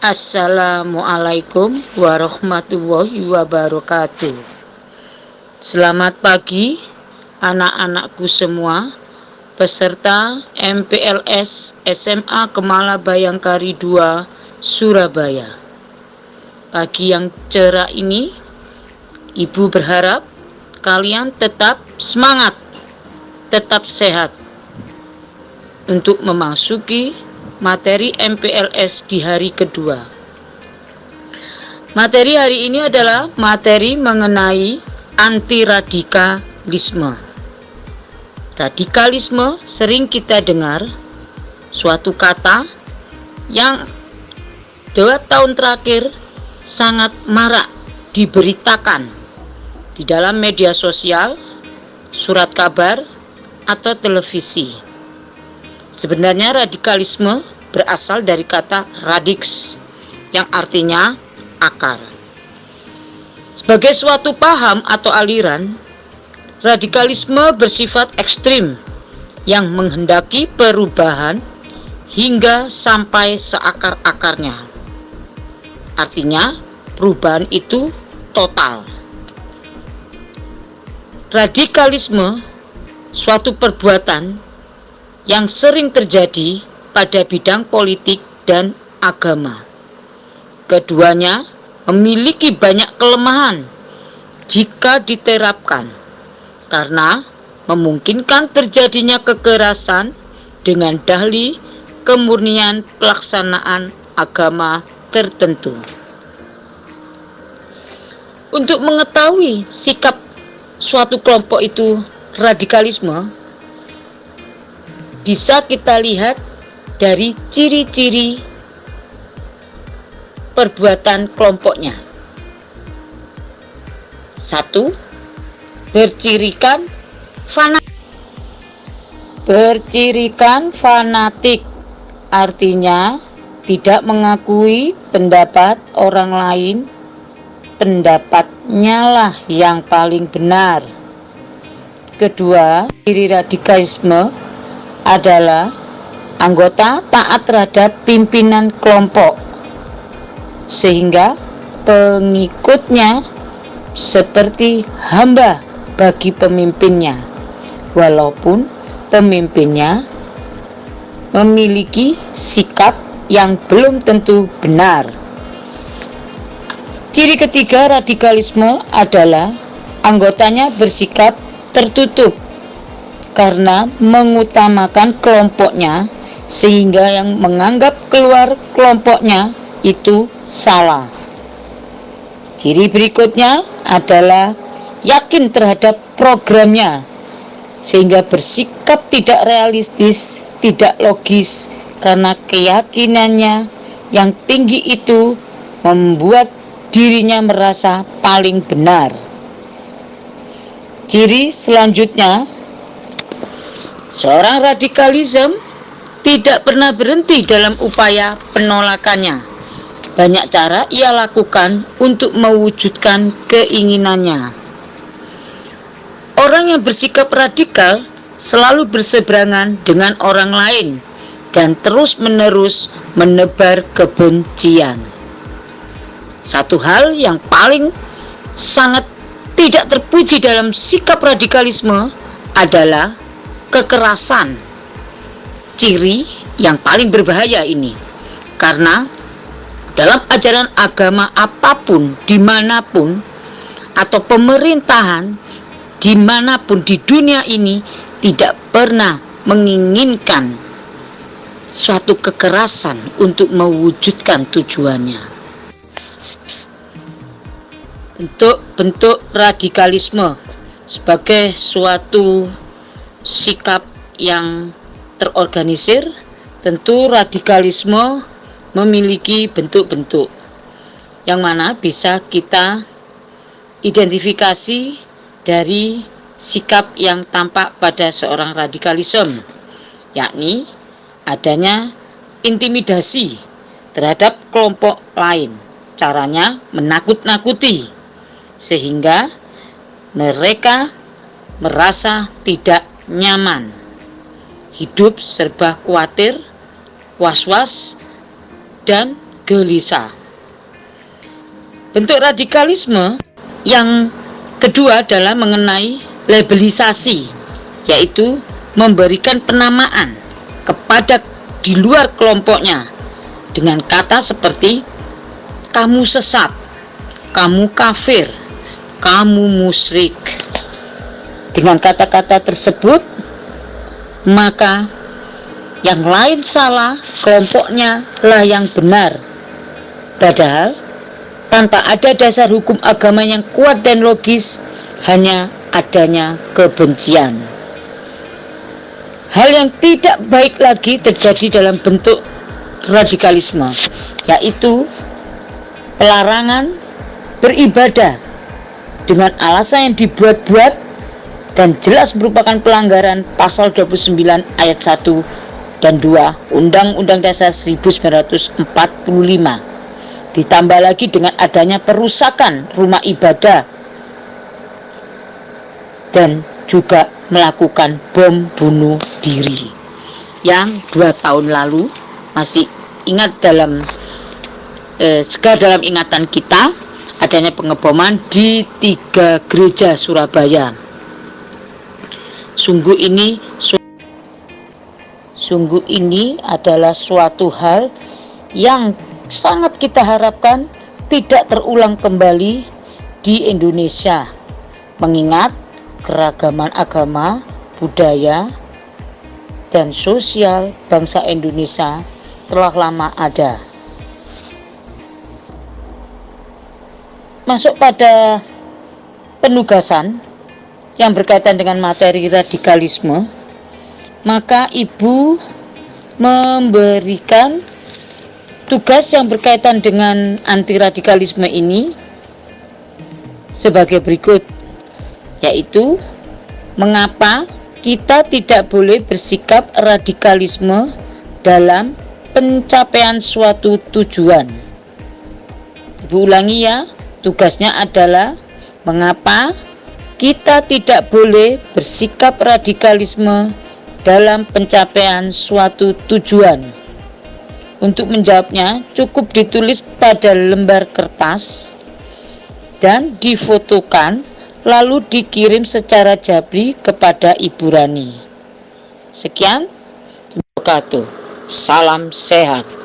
Assalamualaikum warahmatullahi wabarakatuh. Selamat pagi anak-anakku semua, peserta MPLS SMA Kemala Bayangkari 2 Surabaya. Pagi yang cerah ini, Ibu berharap kalian tetap semangat, tetap sehat untuk memasuki materi MPLS di hari kedua. Materi hari ini adalah materi mengenai anti-radikalisme. Radikalisme sering kita dengar, suatu kata yang 2 tahun terakhir sangat marak diberitakan di dalam media sosial, surat kabar, atau televisi. Sebenarnya radikalisme berasal dari kata radix yang artinya akar. Sebagai suatu paham atau aliran, radikalisme bersifat ekstrim yang menghendaki perubahan hingga sampai seakar-akarnya. Artinya, perubahan itu total. Radikalisme suatu perbuatan yang sering terjadi pada bidang politik dan agama. Keduanya memiliki banyak kelemahan jika diterapkan, karena memungkinkan terjadinya kekerasan dengan dalih kemurnian pelaksanaan agama tertentu. Untuk mengetahui sikap suatu kelompok itu radikalisme, bisa kita lihat dari ciri-ciri perbuatan kelompoknya. 1. Bercirikan fanatik, artinya tidak mengakui pendapat orang lain, pendapatnya lah yang paling benar. Kedua, ciri radikalisme adalah anggota taat terhadap pimpinan kelompok, sehingga pengikutnya seperti hamba bagi pemimpinnya, walaupun pemimpinnya memiliki sikap yang belum tentu benar. Ciri ketiga radikalisme adalah anggotanya bersikap tertutup karena mengutamakan kelompoknya, sehingga yang menganggap keluar kelompoknya itu salah. Ciri berikutnya adalah yakin terhadap programnya, sehingga bersikap tidak realistis, tidak logis, karena keyakinannya yang tinggi itu membuat dirinya merasa paling benar. Ciri selanjutnya, seorang radikalisme tidak pernah berhenti dalam upaya penolakannya. Banyak cara ia lakukan untuk mewujudkan keinginannya. Orang yang bersikap radikal selalu berseberangan dengan orang lain dan terus-menerus menebar kebencian. Satu hal yang paling sangat tidak terpuji dalam sikap radikalisme adalah kekerasan. Ciri yang paling berbahaya ini, karena dalam ajaran agama apapun, dimanapun, atau pemerintahan dimanapun di dunia ini tidak pernah menginginkan suatu kekerasan untuk mewujudkan tujuannya. Bentuk-bentuk radikalisme sebagai suatu sikap yang terorganisir, tentu radikalisme memiliki bentuk-bentuk yang mana bisa kita identifikasi dari sikap yang tampak pada seorang radikalisme, yakni adanya intimidasi terhadap kelompok lain. Caranya menakut-nakuti sehingga mereka merasa tidak nyaman, hidup serba khawatir, was-was, dan gelisah. Bentuk radikalisme yang kedua adalah mengenai labelisasi, yaitu memberikan penamaan kepada di luar kelompoknya dengan kata seperti kamu sesat, kamu kafir, kamu musyrik. Dengan kata-kata tersebut, maka yang lain salah, kelompoknya lah yang benar. Padahal tanpa ada dasar hukum agama yang kuat dan logis, hanya adanya kebencian. Hal yang tidak baik lagi terjadi dalam bentuk radikalisme, yaitu pelarangan beribadah dengan alasan yang dibuat-buat dan jelas merupakan pelanggaran pasal 29 ayat 1 dan 2 Undang-Undang Dasar 1945. Ditambah lagi dengan adanya perusakan rumah ibadah dan juga melakukan bom bunuh diri yang 2 tahun lalu masih ingat segar dalam ingatan kita, adanya pengeboman di 3 gereja Surabaya. Sungguh ini adalah suatu hal yang sangat kita harapkan tidak terulang kembali di Indonesia, mengingat keragaman agama, budaya, dan sosial bangsa Indonesia telah lama ada. Masuk pada penugasan yang berkaitan dengan materi radikalisme, maka Ibu memberikan tugas yang berkaitan dengan anti radikalisme ini sebagai berikut, yaitu mengapa kita tidak boleh bersikap radikalisme dalam pencapaian suatu tujuan. Ibu ulangi ya, tugasnya adalah mengapa kita tidak boleh bersikap radikalisme dalam pencapaian suatu tujuan. Untuk menjawabnya, cukup ditulis pada lembar kertas dan difotokan, lalu dikirim secara jabri kepada Ibu Rani. Sekian, terima kasih. Salam sehat.